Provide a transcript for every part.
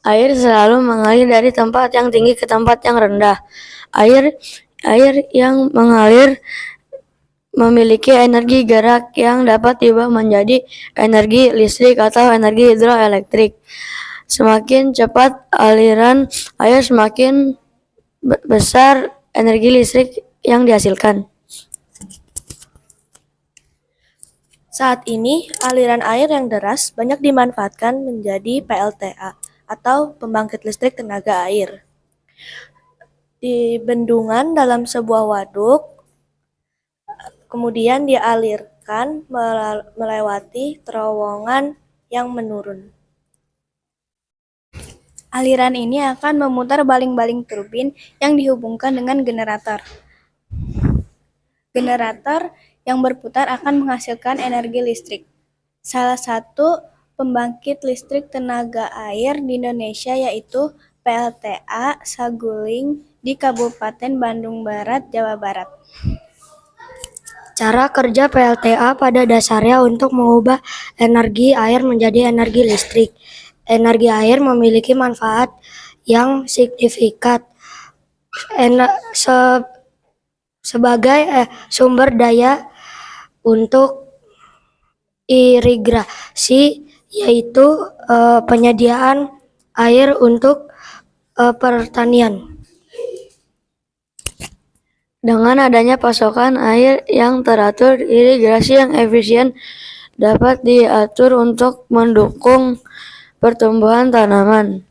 Air selalu mengalir dari tempat yang tinggi ke tempat yang rendah. Air yang mengalir memiliki energi gerak yang dapat diubah menjadi energi listrik atau energi hidroelektrik. Semakin cepat aliran air, semakin besar energi listrik yang dihasilkan. Saat ini, aliran air yang deras banyak dimanfaatkan menjadi PLTA atau pembangkit listrik tenaga air. Di bendungan dalam sebuah waduk, kemudian dialirkan melewati terowongan yang menurun. Aliran ini akan memutar baling-baling turbin yang dihubungkan dengan generator. Generator yang berputar akan menghasilkan energi listrik. Salah satu pembangkit listrik tenaga air di Indonesia yaitu PLTA Saguling di Kabupaten Bandung Barat, Jawa Barat. Cara kerja PLTA pada dasarnya untuk mengubah energi air menjadi energi listrik. Energi air memiliki manfaat yang signifikan sebagai sumber daya untuk irigasi, yaitu penyediaan air untuk pertanian. Dengan adanya pasokan air yang teratur, irigasi yang efisien dapat diatur untuk mendukung pertumbuhan tanaman.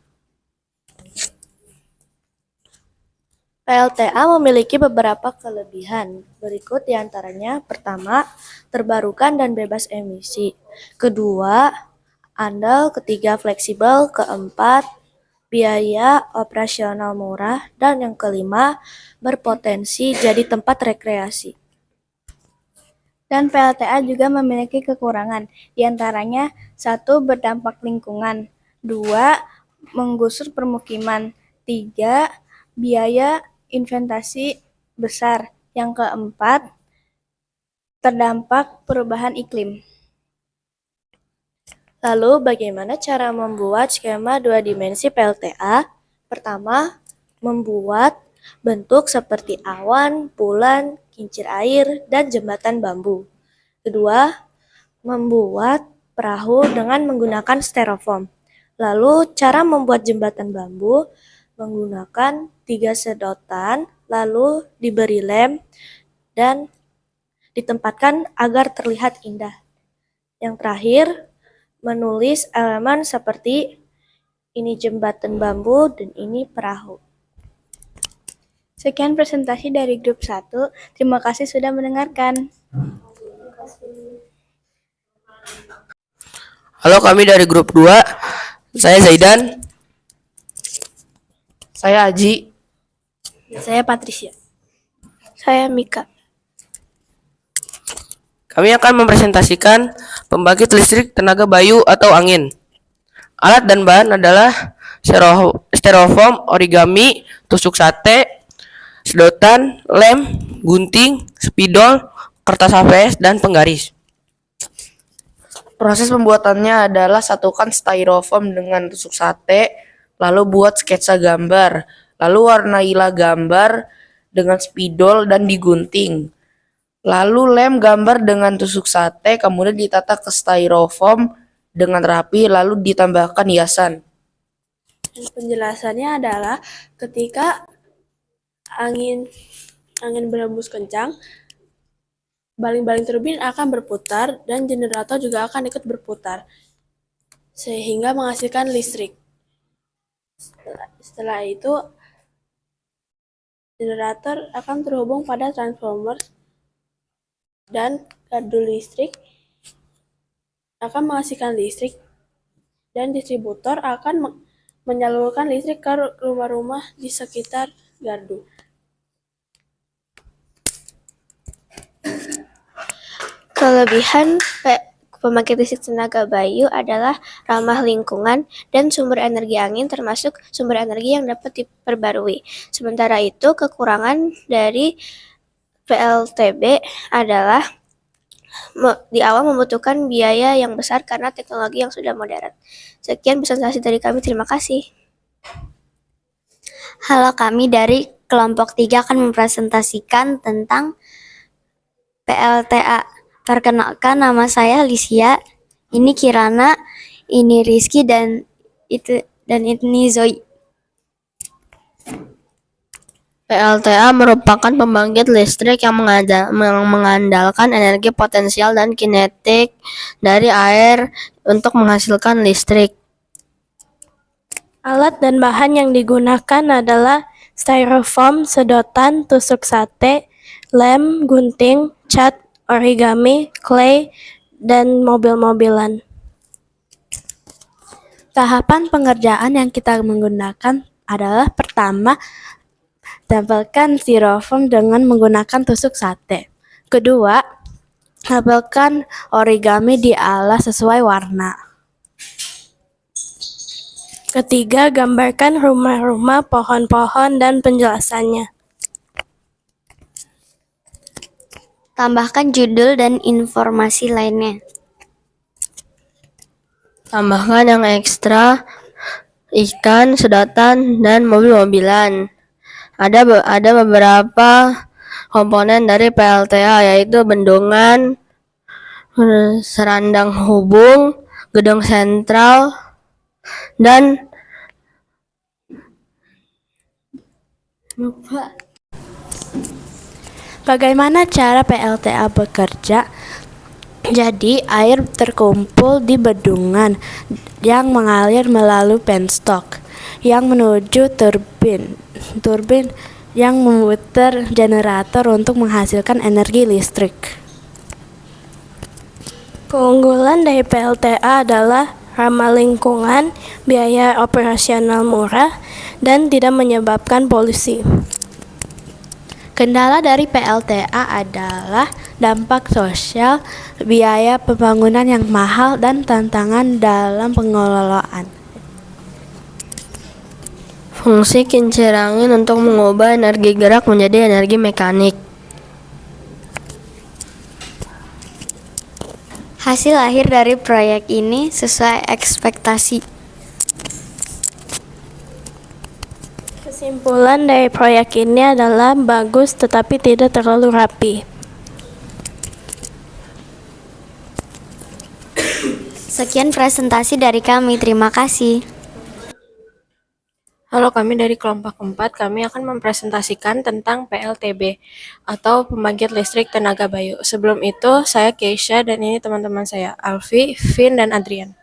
PLTA memiliki beberapa kelebihan. Berikut diantaranya: pertama, terbarukan dan bebas emisi. Kedua, andal. Ketiga, fleksibel. Keempat, biaya operasional murah. Dan yang kelima, berpotensi jadi tempat rekreasi. Dan PLTA juga memiliki kekurangan, diantaranya: satu, berdampak lingkungan. Dua, menggusur permukiman. Tiga, biaya investasi besar. Yang keempat, terdampak perubahan iklim. Lalu, bagaimana cara membuat skema 2 dimensi PLTA? Pertama, membuat bentuk seperti awan, bulan, kincir air, dan jembatan bambu. Kedua, membuat perahu dengan menggunakan styrofoam. Lalu, cara membuat jembatan bambu menggunakan 3 sedotan, lalu diberi lem dan ditempatkan agar terlihat indah. Yang terakhir, menulis elemen seperti ini jembatan bambu dan ini perahu. Sekian presentasi dari grup 1. Terima kasih sudah mendengarkan. Halo, kami dari grup 2. Saya Zaidan. Saya Aji. Saya Patricia. Saya Mika. Kami akan mempresentasikan pembangkit listrik tenaga bayu atau angin. Alat dan bahan adalah styrofoam, origami, tusuk sate, sedotan, lem, gunting, spidol, kertas HVS, dan penggaris. Proses pembuatannya adalah satukan styrofoam dengan tusuk sate, lalu buat sketsa gambar, lalu warnailah gambar dengan spidol dan digunting. Lalu lem gambar dengan tusuk sate, kemudian ditata ke styrofoam dengan rapi, lalu ditambahkan hiasan. Penjelasannya adalah ketika angin berembus kencang, baling-baling turbin akan berputar dan generator juga akan ikut berputar sehingga menghasilkan listrik. Setelah itu, generator akan terhubung pada transformer dan gardu listrik akan menghasilkan listrik dan distributor akan menyalurkan listrik ke rumah-rumah di sekitar gardu. Kelebihan pembangkit listrik tenaga bayu adalah ramah lingkungan dan sumber energi angin termasuk sumber energi yang dapat diperbarui. Sementara itu, kekurangan dari PLTB adalah di awal membutuhkan biaya yang besar karena teknologi yang sudah modern. Sekian presentasi dari kami, terima kasih. Halo, kami dari kelompok 3 akan mempresentasikan tentang PLTA. Perkenalkan, nama saya Alicia, ini Kirana, ini Rizky, dan ini Zoe. PLTA merupakan pembangkit listrik yang mengandalkan energi potensial dan kinetik dari air untuk menghasilkan listrik. Alat dan bahan yang digunakan adalah styrofoam, sedotan, tusuk sate, lem, gunting, cat, origami, clay, dan mobil-mobilan. Tahapan pengerjaan yang kita menggunakan adalah pertama, tempelkan styrofoam dengan menggunakan tusuk sate. Kedua, tempelkan origami di alas sesuai warna. Ketiga, gambarkan rumah-rumah, pohon-pohon, dan penjelasannya. Tambahkan judul dan informasi lainnya. Tambahkan yang ekstra, ikan, sedotan, dan mobil-mobilan. Ada beberapa komponen dari PLTA, yaitu bendungan, serandang hubung, gedung sentral, dan Bagaimana cara PLTA bekerja? Jadi, air terkumpul di bendungan yang mengalir melalui penstock yang menuju turbin yang memutar generator untuk menghasilkan energi listrik. Keunggulan dari PLTA adalah ramah lingkungan, biaya operasional murah, dan tidak menyebabkan polusi. Kendala dari PLTA adalah dampak sosial, biaya pembangunan yang mahal, dan tantangan dalam pengelolaan. fungsi kincir angin untuk mengubah energi gerak menjadi energi mekanik. Hasil akhir dari proyek ini sesuai ekspektasi. Kesimpulan dari proyek ini adalah bagus tetapi tidak terlalu rapi. Sekian presentasi dari kami, terima kasih. Halo, kami dari kelompok 4, kami akan mempresentasikan tentang PLTB atau Pembangkit Listrik Tenaga Bayu. Sebelum itu, saya Keisha dan ini teman-teman saya, Alfi, Vin, dan Adrian.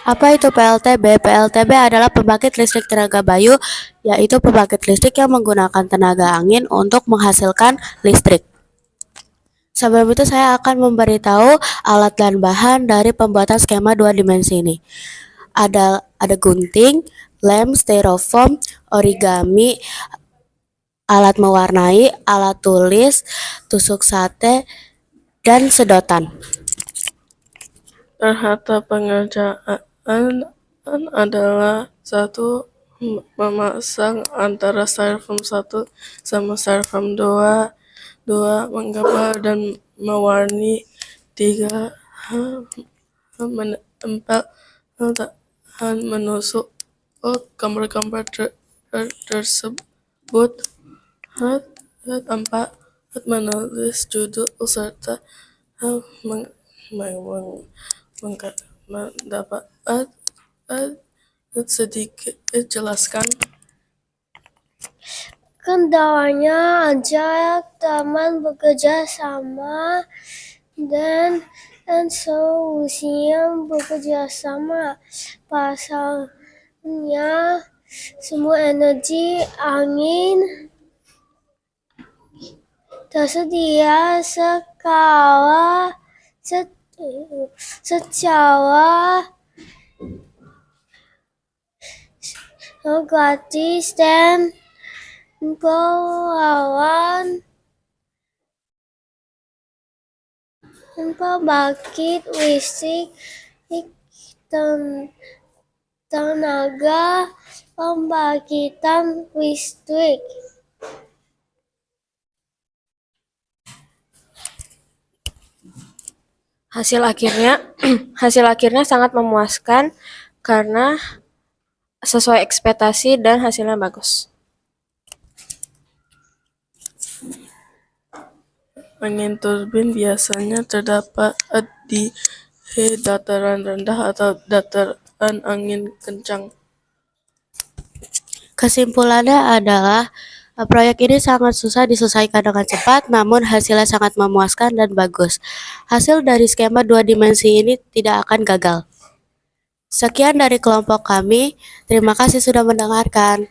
Apa itu PLTB? PLTB adalah pembangkit listrik tenaga bayu, yaitu pembangkit listrik yang menggunakan tenaga angin untuk menghasilkan listrik. Sebelum itu saya akan memberitahu alat dan bahan dari pembuatan skema 2 dimensi ini. Ada gunting, lem, styrofoam, origami, alat mewarnai, alat tulis, tusuk sate, dan sedotan. Tahap pengerjaan adalah 1. Memasang antara styrofoam 1 sama styrofoam 2. 2. Menggambar dan mewarnai. 3. Menempel dan menusuk gambar-gambar tersebut. 4. Menulis judul serta mendapat sedikit jelaskan. Kendalanya ajak teman bekerja sama dan solusinya bekerja sama. Pasalnya semua energi angin tersedia secara gratis dan pembangkit listrik tenaga pembangkitan listrik. Hasil akhirnya sangat memuaskan karena sesuai ekspektasi dan hasilnya bagus. Angin turbin biasanya terdapat di dataran rendah atau dataran angin kencang. Kesimpulannya adalah proyek ini sangat susah diselesaikan dengan cepat, namun hasilnya sangat memuaskan dan bagus. Hasil dari skema 2 dimensi ini tidak akan gagal. Sekian dari kelompok kami, terima kasih sudah mendengarkan.